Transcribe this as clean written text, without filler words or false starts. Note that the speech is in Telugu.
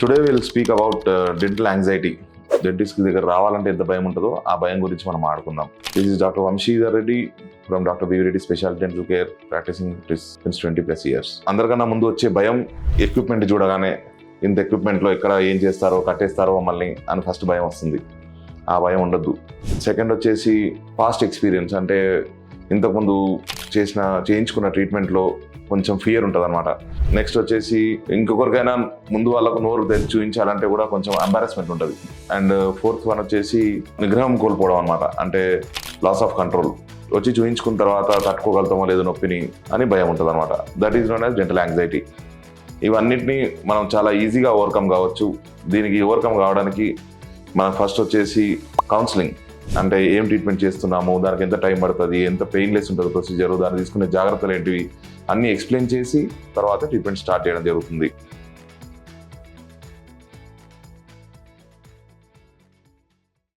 Today will speak about dental anxiety. Dentist దగ్గర రావాలంటే ఎంత భయం ఉంటుందో ఆ భయం గురించి మనం ఆడుకుందాం. This is doctor Vamshidhar Reddy from doctor B Reddy specialty dental care practising since 20+ years. అందరికన్నా ముందు వచ్చే భయం ఎక్విప్మెంట్ చూడగానే ఇంత ఎక్విప్మెంట్లో ఎక్కడ ఏం చేస్తారో కట్టేస్తారో మమ్మల్ని అని ఫస్ట్ భయం వస్తుంది. ఆ భయం ఉండద్దు. సెకండ్ వచ్చేసి పాస్ట్ ఎక్స్పీరియన్స్, అంటే ఇంతకుముందు చేయించుకున్న ట్రీట్మెంట్లో కొంచెం ఫియర్ ఉంటుంది అనమాట. నెక్స్ట్ వచ్చేసి ఇంకొకరికైనా ముందు వాళ్ళకు నోరు తెరిచి చూపించాలంటే కూడా కొంచెం ఎంబారస్మెంట్ ఉంటుంది. అండ్ ఫోర్త్ వన్ వచ్చేసి నిగ్రహం కోల్పోవడం అనమాట, అంటే లాస్ ఆఫ్ కంట్రోల్. వచ్చి చూపించుకున్న తర్వాత తట్టుకోగలుగుతామో లేదో నొప్పిని అని భయం ఉంటుంది అనమాట. That is known as dental anxiety. ఇవన్నిటిని మనం చాలా ఈజీగా ఓవర్కమ్ కావచ్చు. దీనికి ఓవర్కమ్ కావడానికి మనం ఫస్ట్ వచ్చేసి కౌన్సిలింగ్, అంటే ఏం ట్రీట్మెంట్ చేస్తున్నాము, దానికి ఎంత టైం పడుతుంది, ఎంత పెయిన్లెస్ ఉంటుంది ప్రొసీజర్, దాన్ని తీసుకునే జాగ్రత్తలు ఏంటివి అన్నీ ఎక్స్ప్లెయిన్ చేసి తర్వాత ట్రీట్మెంట్ స్టార్ట్ చేయడం జరుగుతుంది.